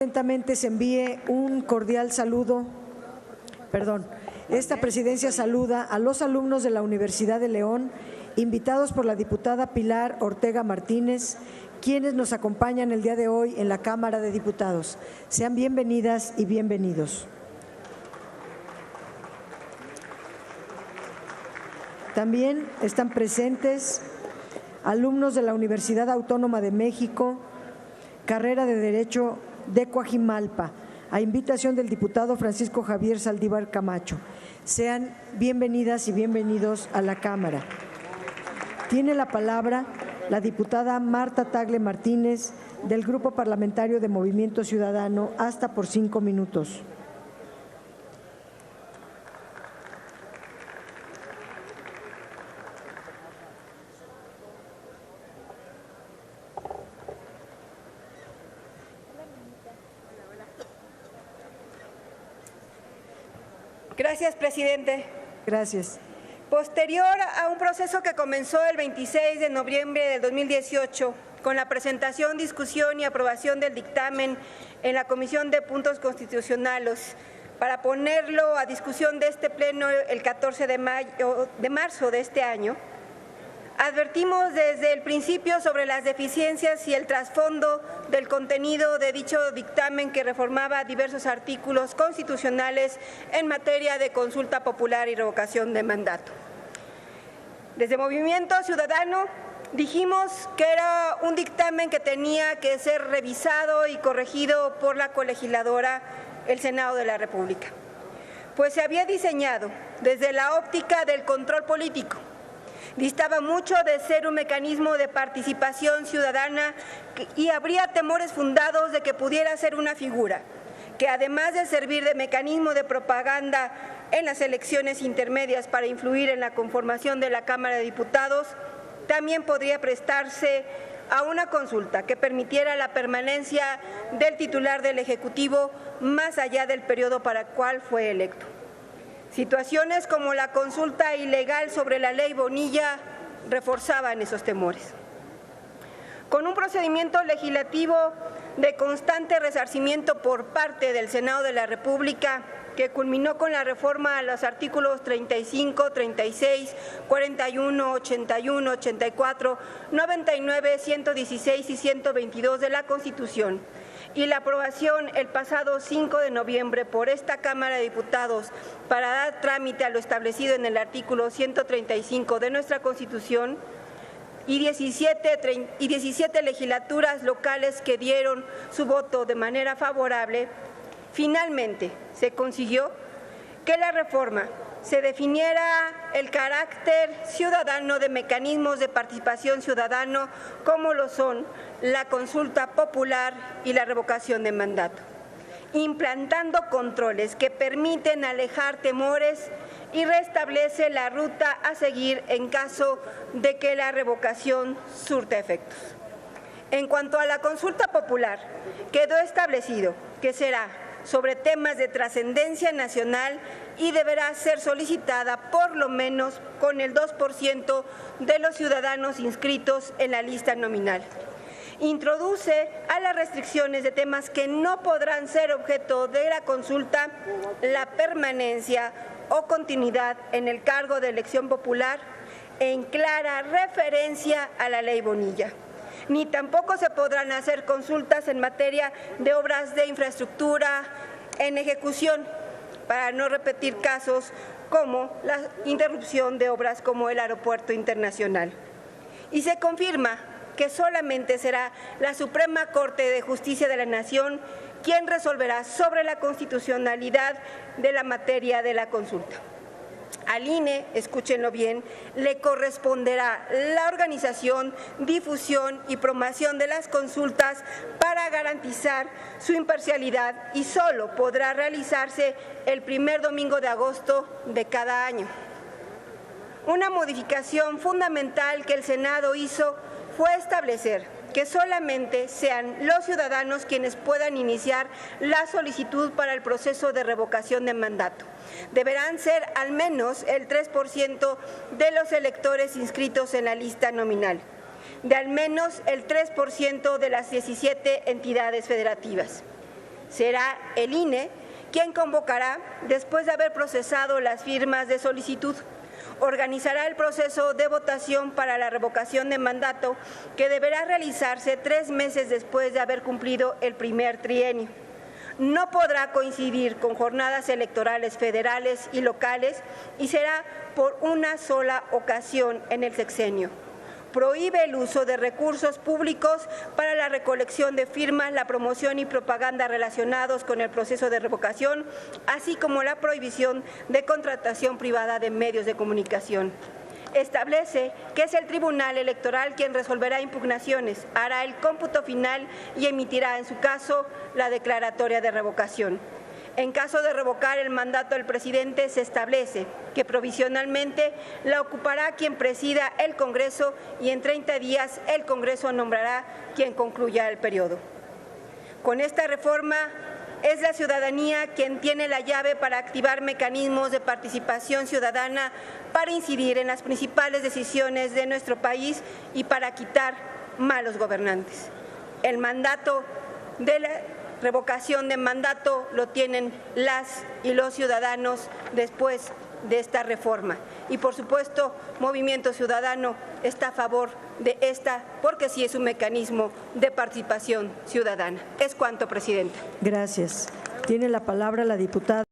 Atentamente se envíe un cordial saludo. Esta presidencia saluda a los alumnos de la Universidad de León, invitados por la diputada Pilar Ortega Martínez, quienes nos acompañan el día de hoy en la Cámara de Diputados. Sean bienvenidas y bienvenidos. También están presentes alumnos de la Universidad Autónoma de México, carrera de Derecho de Coajimalpa, a invitación del diputado Francisco Javier Saldívar Camacho. Sean bienvenidas y bienvenidos a la Cámara. Tiene la palabra la diputada Marta Tagle Martínez, del Grupo Parlamentario de Movimiento Ciudadano, hasta por 5 minutos. Gracias, presidente. Gracias. Posterior a un proceso que comenzó el 26 de noviembre del 2018, con la presentación, discusión y aprobación del dictamen en la Comisión de Puntos Constitucionales, para ponerlo a discusión de este pleno el 14 de marzo de este año, advertimos desde el principio sobre las deficiencias y el trasfondo del contenido de dicho dictamen, que reformaba diversos artículos constitucionales en materia de consulta popular y revocación de mandato. Desde Movimiento Ciudadano dijimos que era un dictamen que tenía que ser revisado y corregido por la colegisladora, el Senado de la República, pues se había diseñado desde la óptica del control político. Distaba mucho de ser un mecanismo de participación ciudadana y habría temores fundados de que pudiera ser una figura que, además de servir de mecanismo de propaganda en las elecciones intermedias para influir en la conformación de la Cámara de Diputados, también podría prestarse a una consulta que permitiera la permanencia del titular del Ejecutivo más allá del periodo para el cual fue electo. Situaciones como la consulta ilegal sobre la ley Bonilla reforzaban esos temores. Con un procedimiento legislativo de constante resarcimiento por parte del Senado de la República, que culminó con la reforma a los artículos 35, 36, 41, 81, 84, 99, 116 y 122 de la Constitución, y la aprobación el pasado 5 de noviembre por esta Cámara de Diputados para dar trámite a lo establecido en el artículo 135 de nuestra Constitución, y 17 legislaturas locales que dieron su voto de manera favorable, finalmente se consiguió que la reforma se definiera el carácter ciudadano de mecanismos de participación ciudadano, como lo son la consulta popular y la revocación de mandato, implantando controles que permiten alejar temores y restablece la ruta a seguir en caso de que la revocación surta efectos. En cuanto a la consulta popular, quedó establecido que será sobre temas de trascendencia nacional y deberá ser solicitada por lo menos con el 2% de los ciudadanos inscritos en la lista nominal. Introduce a las restricciones de temas que no podrán ser objeto de la consulta la permanencia o continuidad en el cargo de elección popular, en clara referencia a la ley Bonilla. Ni tampoco se podrán hacer consultas en materia de obras de infraestructura en ejecución, para no repetir casos como la interrupción de obras como el Aeropuerto Internacional. Y se confirma que solamente será la Suprema Corte de Justicia de la Nación quien resolverá sobre la constitucionalidad de la materia de la consulta. Al INE, escúchenlo bien, le corresponderá la organización, difusión y promoción de las consultas para garantizar su imparcialidad, y solo podrá realizarse el primer domingo de agosto de cada año. Una modificación fundamental que el Senado hizo fue establecer que solamente sean los ciudadanos quienes puedan iniciar la solicitud para el proceso de revocación de mandato. Deberán ser al menos el 3% de los electores inscritos en la lista nominal, de al menos el 3% de las 17 entidades federativas. Será el INE quien convocará después de haber procesado las firmas de solicitud. Organizará el proceso de votación para la revocación de mandato, que deberá realizarse 3 meses después de haber cumplido el primer trienio. No podrá coincidir con jornadas electorales federales y locales y será por una sola ocasión en el sexenio. Prohíbe el uso de recursos públicos para la recolección de firmas, la promoción y propaganda relacionados con el proceso de revocación, así como la prohibición de contratación privada de medios de comunicación. Establece que es el Tribunal Electoral quien resolverá impugnaciones, hará el cómputo final y emitirá, en su caso, la declaratoria de revocación. En caso de revocar el mandato del presidente, se establece que provisionalmente la ocupará quien presida el Congreso y en 30 días el Congreso nombrará quien concluya el periodo. Con esta reforma, es la ciudadanía quien tiene la llave para activar mecanismos de participación ciudadana para incidir en las principales decisiones de nuestro país y para quitar malos gobernantes. El mandato de la revocación de mandato lo tienen las y los ciudadanos después de esta reforma. Y, por supuesto, Movimiento Ciudadano está a favor de esta, porque sí es un mecanismo de participación ciudadana. Es cuanto, presidenta. Gracias. Tiene la palabra la diputada